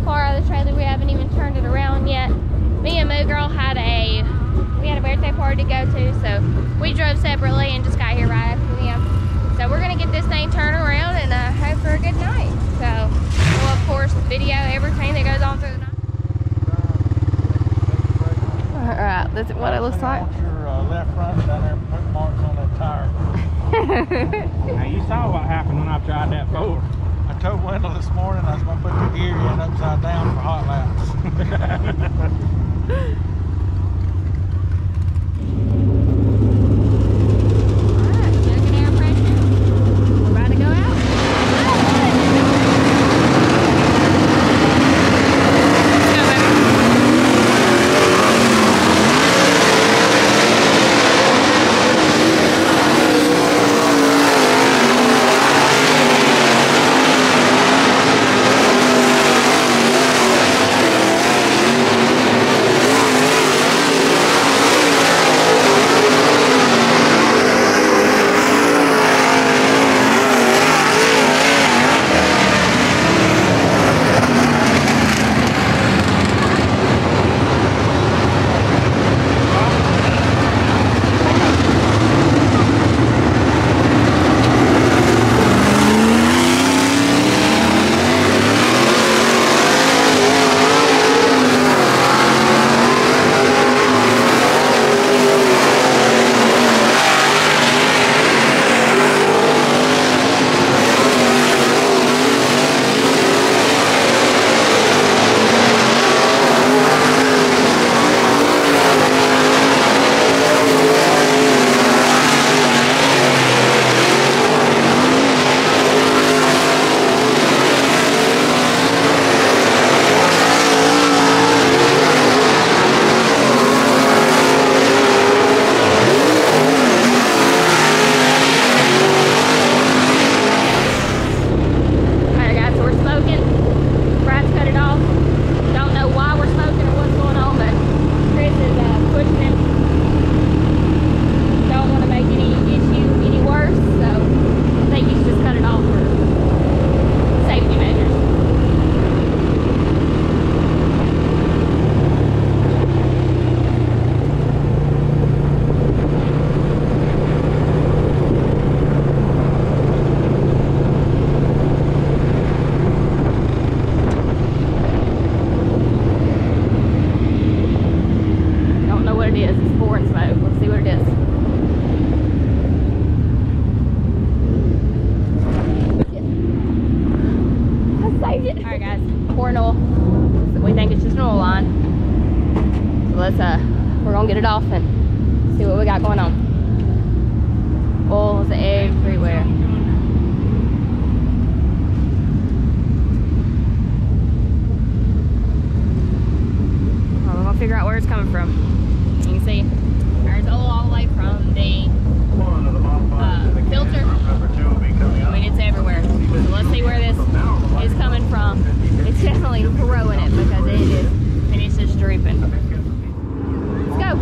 far out of the trailer, we haven't even turned it around yet. Me and Moo Girl had a birthday party to go to, so we drove separately and just got here right after them. So we're gonna get this thing turned around and hope for a good night. So we'll of course video everything that goes on through the night. Alright, that's what it looks like. Your left front down there and put marks on that tire. Now you saw what happened when I tried that Ford. I told Wendell this morning I was going to put the gear in upside down for hot laps. We're gonna get it off and see what we got going on. Oil's everywhere. Well, we're gonna figure out where it's coming from. You can see there's oil all the way from the filter. I mean, it's everywhere. So let's see where this is coming from. It's definitely throwing it because it is, and it's just dripping. Let's go.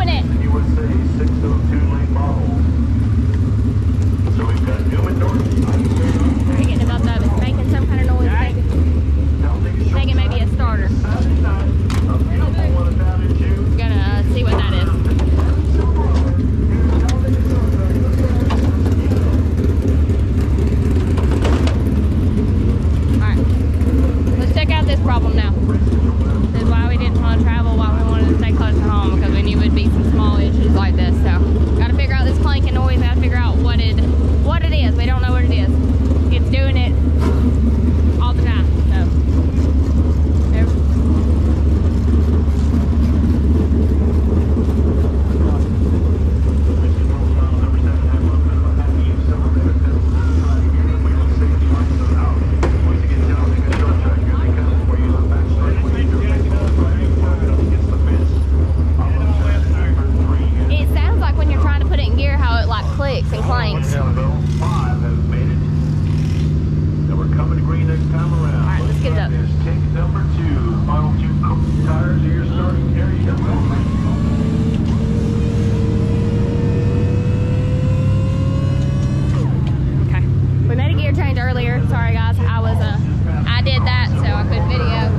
it. You would say 602 lane models. So we've got Newman North. We're getting above that. It's making some kind of noise. Thinking maybe a starter. A beautiful one about it too. We're gonna see what that is. Alright. Let's check out this problem now. This is why we didn't want to travel, why we wanted to stay close to home, because we knew it would be some small issues like this. So, gotta figure out this clanking noise, gotta figure out what it is. We don't know what it is. It's doing it all the time. So, it sounds like when you're trying to put it in gear, how it like clicks and clanks. Alright, let's get it up. Take number 2, final 2 tires of your starting area. Okay. We made a gear change earlier. Sorry guys, I did that so I couldn't video.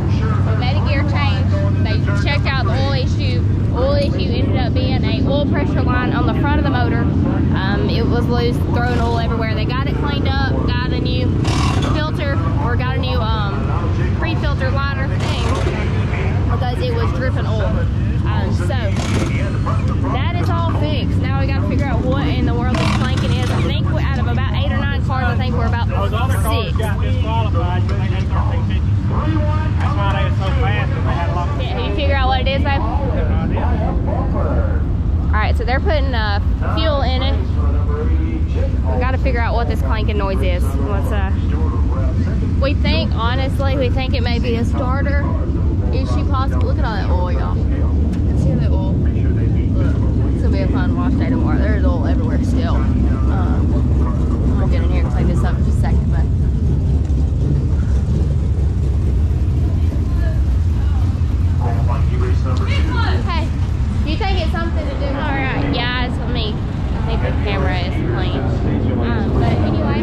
We made a gear change. They checked out the oil issue. Oil issue ended up being a oil pressure line on the front of the motor. It was loose, throwing oil everywhere. They got it cleaned up, got a new filter, or got a new pre-filter liner thing, because it was dripping oil. So that is all fixed. Now we got to figure out what in the world this clanking is. I think out of about 8 or 9 cars, I think we're about 6. Got disqualified. That's why they were so fast. They had a lot of Yeah, you figure out what it is, babe? Alright, so they're putting fuel in it. We got to figure out what this clanking noise is. We think, honestly, it may be a starter issue possible. Look at all that oil, y'all. See the oil? Look, it's gonna be a fun wash day tomorrow. There's oil everywhere still. I'm gonna get in here and clean this up in just a second, but. Hey, do you think it's something to do? Alright, yeah, it's with me. I think the camera is playing. But anyway,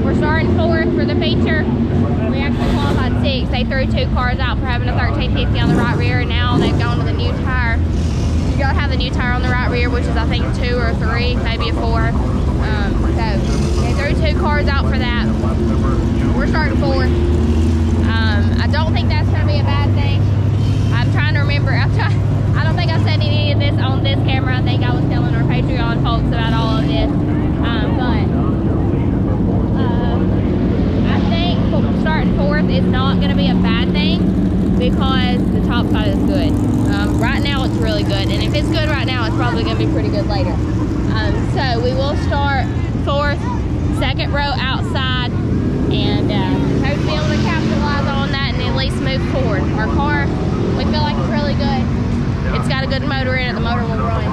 we're starting 4th for the feature. We actually qualified 6th. They threw 2 cars out for having a 1350 on the right rear, and now they've gone to the new tire. You gotta have the new tire on the right rear, which is I think 2 or 3, maybe a 4. So they threw 2 cars out for that. We're starting 4th. I don't think that's gonna be a bad thing. I'm trying to remember. I don't think I said any of this on this camera. I think I was telling our Patreon folks about all of this. I think starting 4th is not going to be a bad thing because the top side is good. Right now it's really good, and if it's good right now, it's probably going to be pretty good later. So we will start 4th, 2nd row outside, and hope to be able to capitalize on that and at least move forward. Our car, we feel like it's really good. It's got a good motor in it. The motor will run.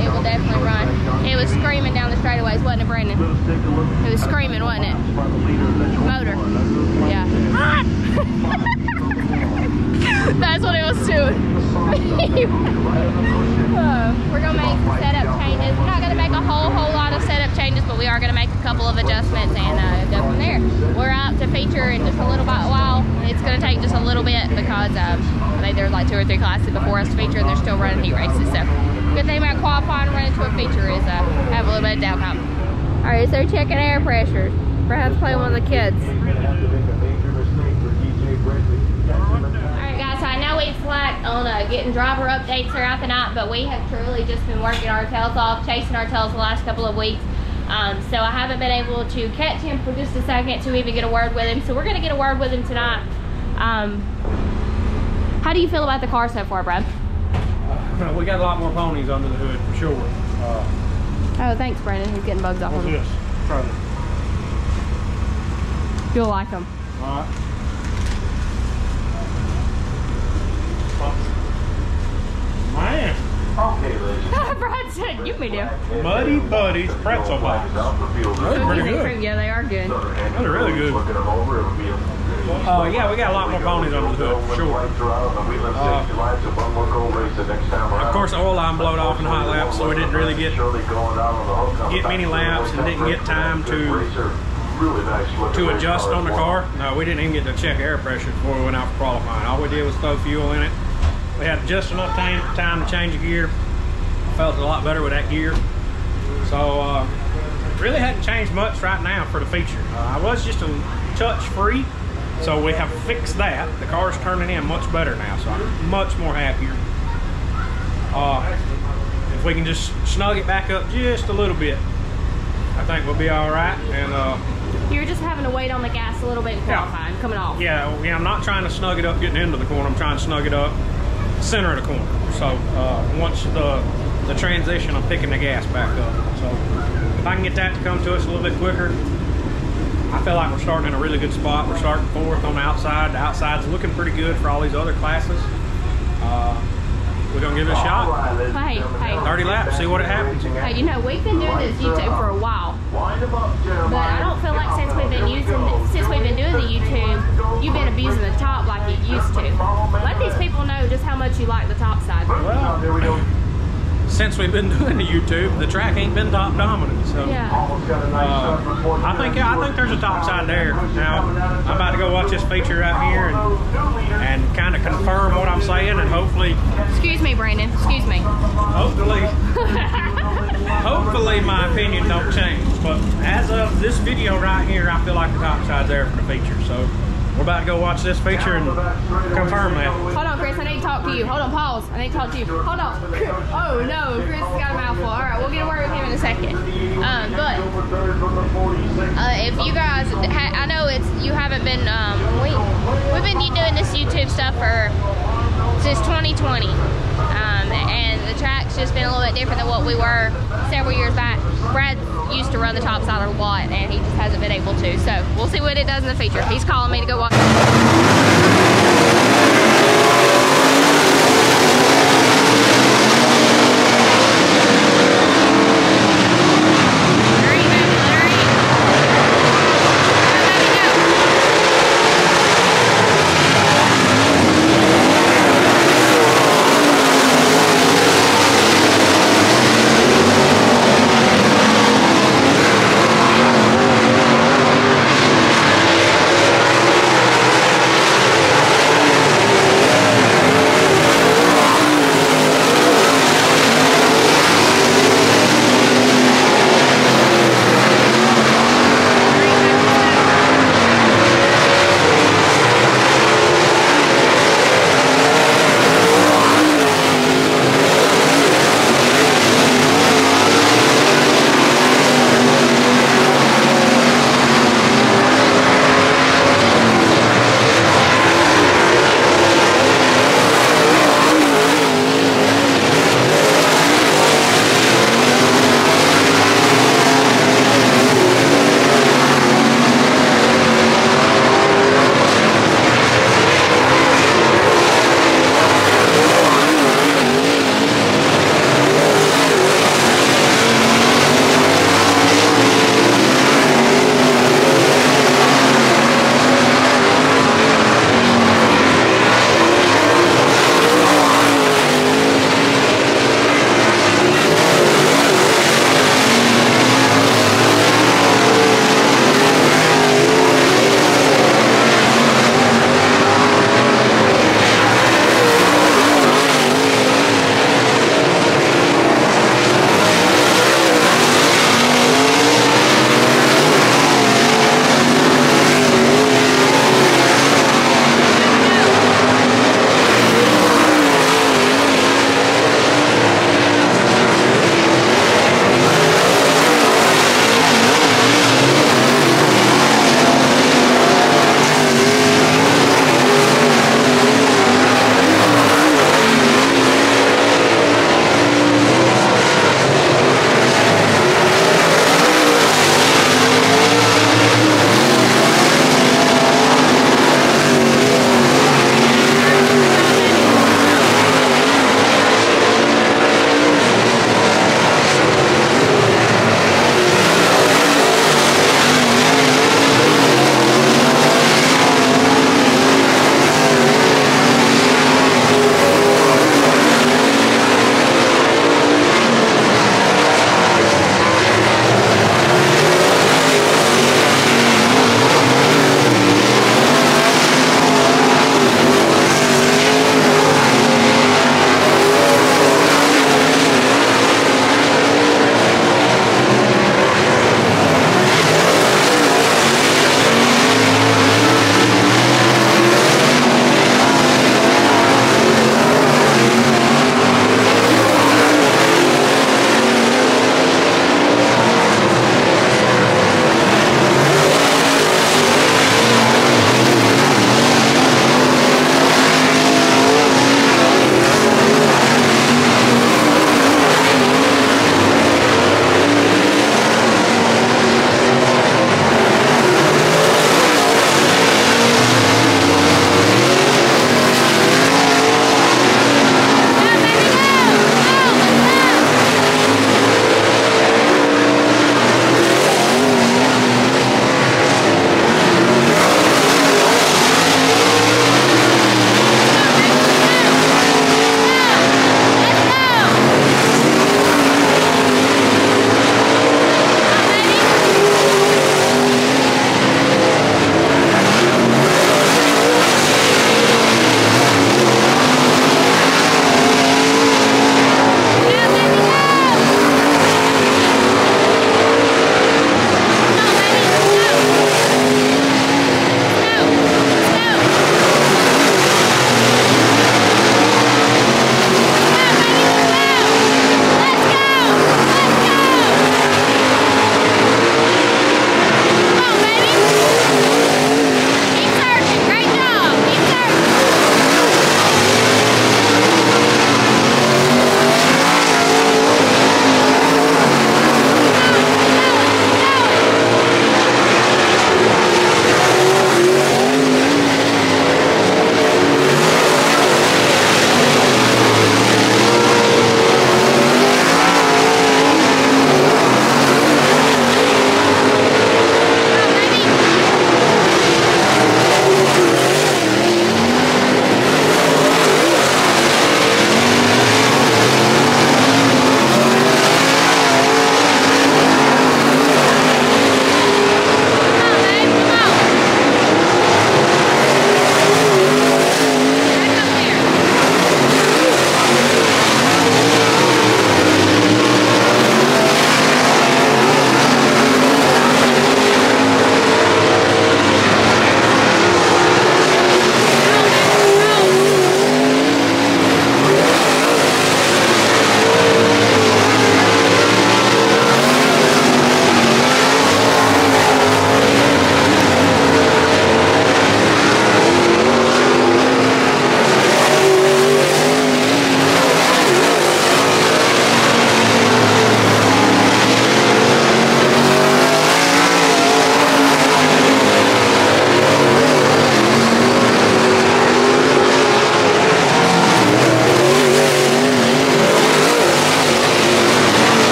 It will definitely run. It was screaming down the straightaways, wasn't it, Brandon? It was screaming, wasn't it? Motor. Yeah. That's what it was doing. We're going to make setup changes. We're not going to make a whole lot of setup changes, but we are going to make a couple of adjustments and go from there. We're out to feature in just a little while. It's going to take just a little bit because I think there's like 2 or 3 classes before us to feature, and they're still running heat races. So good thing about qualifying and running to a feature is have a little bit of downtime. All right, so checking air pressures. Perhaps playing with the kids. Alright guys, so I know we slacked on getting driver updates throughout the night, but we have truly just been working our tails off, chasing our tails the last couple of weeks. So I haven't been able to catch him for just a second to even get a word with him. So we're going to get a word with him tonight. How do you feel about the car so far, Brad? We got a lot more ponies under the hood for sure. Oh, thanks, Brandon. He's getting bugs off of him. Yes, try it. You'll like them. All right. Man. Okay, ladies. Brad said, "Give me them." Muddy Buddies pretzel bites. Those are pretty good. Yeah, they are good. Those are really good. Yeah, we got a lot more ponies under the hood, for sure. Of course, the oil line blowed off in hot laps, so we didn't really get many laps and didn't get time to adjust on the car. No, we didn't even get to check air pressure before we went out for qualifying. All we did was throw fuel in it. We had just enough time to change a gear. I felt a lot better with that gear. So, really hadn't changed much right now for the feature. I was just a touch free, so we have fixed that. The car's turning in much better now, so I'm much more happier. If we can just snug it back up just a little bit, I think we'll be all right. And you're just having to wait on the gas a little bit and qualifying, coming off. Yeah, I'm not trying to snug it up getting into the corner. I'm trying to snug it up center of the corner. So once the transition, I'm picking the gas back up. So if I can get that to come to us a little bit quicker, I feel like we're starting in a really good spot. We're starting fourth on the outside. The outside's looking pretty good for all these other classes. We're gonna give it a shot. Hey. 30 laps, see what it happens. Hey, you know, we've been doing this YouTube for a while, but I don't feel like since we've been doing the YouTube, you've been abusing the top like you used to. Let these people know just how much you like the top side. Well, since we've been doing the YouTube, the track ain't been top dominant. So yeah. I think there's a top side there. Now I'm about to go watch this feature right here and kind of confirm what I'm saying, and hopefully. Excuse me, Brandon. Excuse me. Hopefully my opinion don't change. But as of this video right here, I feel like the top side's there for the feature. So we're about to go watch this feature and confirm that. Hold on, Chris. I need to talk to you. Hold on, pause. I need to talk to you. Hold on. Oh, no. Chris has got a mouthful. All right, we'll get a word with him in a second. But if you guys, I know you haven't been, we've been doing this YouTube stuff since 2020. And the track's just been a little bit different than what we were several years back. Brad used to run the top side a lot, and he just hasn't been able to. So we'll see what it does in the future. He's calling me to go watch.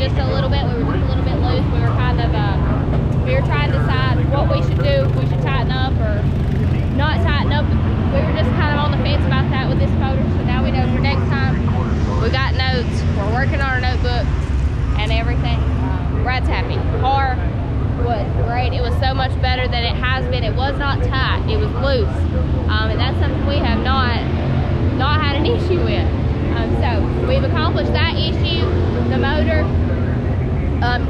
just a little bit. We were just a little bit loose. We were kind of, we were trying to decide what we should do, if we should tighten up or not tighten up. We were just kind of on the fence about that with this motor, so now we know for next time. We got notes, we're working on our notebooks and everything. Brad's happy. Car was great. It was so much better than it has been. It was not tight, it was loose. And that's something we have not had an issue with. So we've accomplished that issue. The motor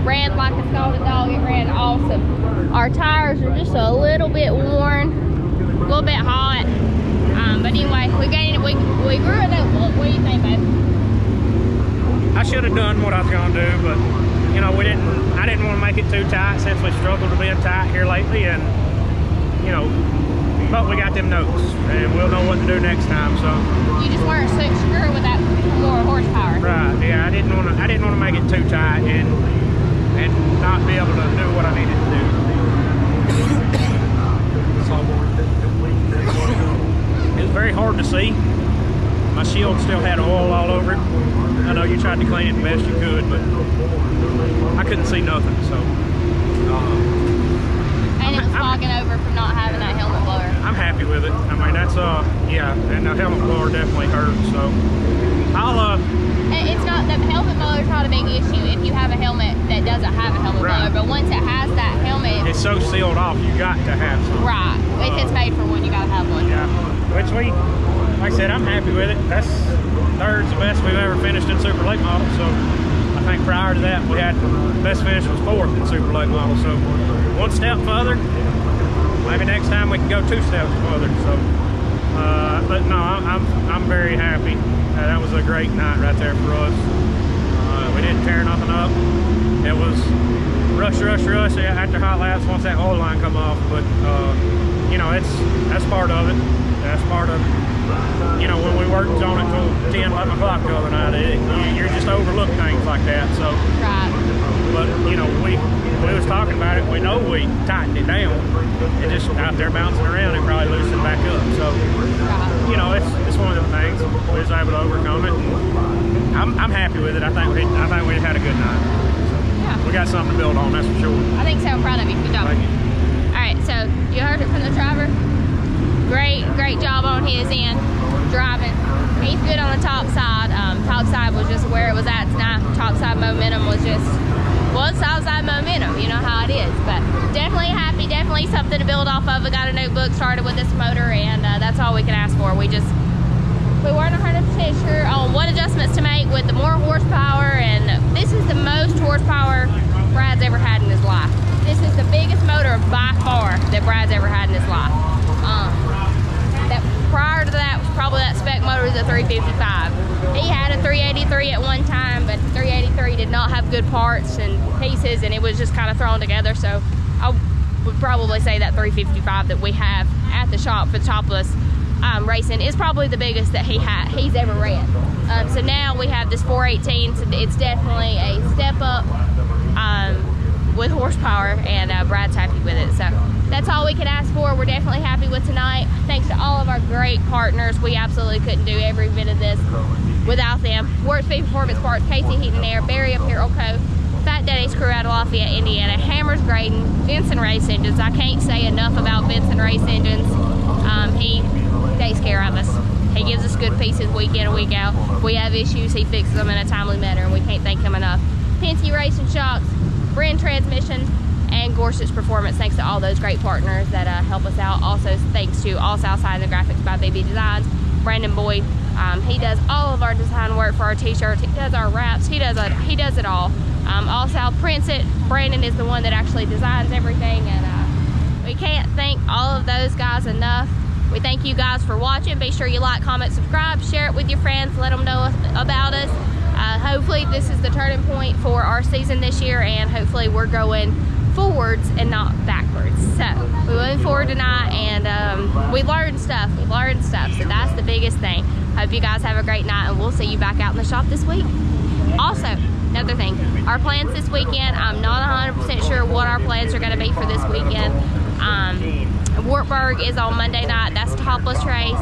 ran like a scalded dog. It ran awesome. Our tires are just a little bit worn, a little bit hot. But anyway, we grew a notebook. What do you think, babe? I should have done what I was gonna do, but you know, I didn't want to make it too tight since we struggled to be tight here lately, and you know, but we got them notes and we'll know what to do next time. So you just weren't so sure with that more horsepower. Right, yeah, I didn't want to make it too tight and not be able to do what I needed to do. It was very hard to see. My shield still had oil all over it. I know you tried to clean it the best you could, but I couldn't see nothing. So, and it was fogging over from not having that helmet blower. I'm happy with it. I mean, that's yeah, and the helmet blower definitely hurts. So, It's not, the helmet blower is not a big issue if you have a helmet that doesn't have a helmet blower, but once it has that helmet, it's so sealed off. You got to have some. Right. If it's made for one, you gotta have one. Yeah. Which like I said, I'm happy with it. That's third's the best we've ever finished in Super Late Model. So I think prior to that, we had the best finish was fourth in Super Late Model. So one step further, maybe next time we can go 2 steps further. So, but no, I'm very happy. That was a great night right there for us. We didn't tear nothing up. It was rush after hot laps once that oil line come off. But you know, that's part of it. That's part of it. You know, when we worked on it till 10, 11 o'clock the other night, you're just overlook things like that. So, right. But you know, we was talking about it. We know we tightened it down. It just out there bouncing around, it probably loosened back up. So, you know, it's one of them things. We was able to overcome it. And I'm happy with it. I think we had a good night. So, yeah. We got something to build on, that's for sure. I think so. I'm proud of you. Good job. Thank you. All right, so you heard it from the driver. Great job on his end, driving. He's good on the top side. Top side was just where it was at tonight. Top side momentum was top side momentum. You know how it is. But definitely happy, definitely something to build off of. I got a notebook started with this motor, and that's all we can ask for. We weren't 100% sure on what adjustments to make with the more horsepower, and this is the most horsepower Brad's ever had in his life. This is the biggest motor by far that Brad's ever had in his life. That prior to that was probably that spec motor was a 355. He had a 383 at one time, but the 383 did not have good parts and pieces, and it was just kind of thrown together. So I would probably say that 355 that we have at the shop for topless racing is probably the biggest that he's ever ran. So now we have this 418. So it's definitely a step up with horsepower, and Brad's happy with it. So that's all we can ask for. We're definitely happy with tonight. Thanks to all of our great partners. We absolutely couldn't do every bit of this without them. Work Speed Performance Parts, Casey Heating and Air, Barry Apparel Co., Fatdaddys crew out of Lafayette, Indiana, Hammers Grading, Vinson Race Engines. I can't say enough about Vinson Race Engines. He takes care of us. He gives us good pieces week in and week out. If we have issues, he fixes them in a timely manner, and we can't thank him enough. Penske Racing Shocks, Brinn Transmission, and Gorsuch Performance. Thanks to all those great partners that help us out. Also, thanks to Allsouth and the Graffix by BB Designs. Brandon Boyd, he does all of our design work for our t-shirts. He does our wraps. He does it all. Allsouth prints it. Brandon is the one that actually designs everything, and we can't thank all of those guys enough. We thank you guys for watching. Be sure you like, comment, subscribe, share it with your friends, let them know about us. Hopefully this is the turning point for our season this year, and hopefully we're going forwards and not backwards. So we went forward tonight, and we learned stuff. So that's the biggest thing. Hope you guys have a great night, and we'll see you back out in the shop this week. Also, another thing, our plans this weekend, I'm not 100% sure what our plans are going to be for this weekend. Wartburg is on Monday night. That's a topless race.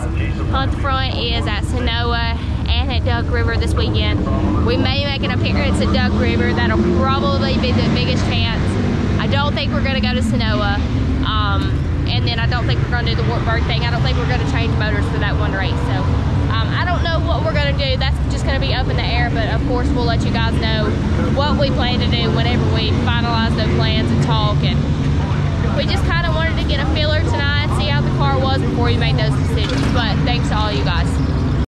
Hunt the Front is at Sanoa and at Duck River this weekend. We may make an appearance at Duck River. That'll probably be the biggest chance. I don't think we're going to go to Sonoa. And then I don't think we're going to do the Wartburg thing. I don't think we're going to change motors for that one race. So I don't know what we're going to do. That's just going to be up in the air. But of course, we'll let you guys know what we plan to do whenever we finalize those plans and talk. And we just kind of wanted to get a feeler tonight, see how the car was before we made those decisions. But thanks to all you guys.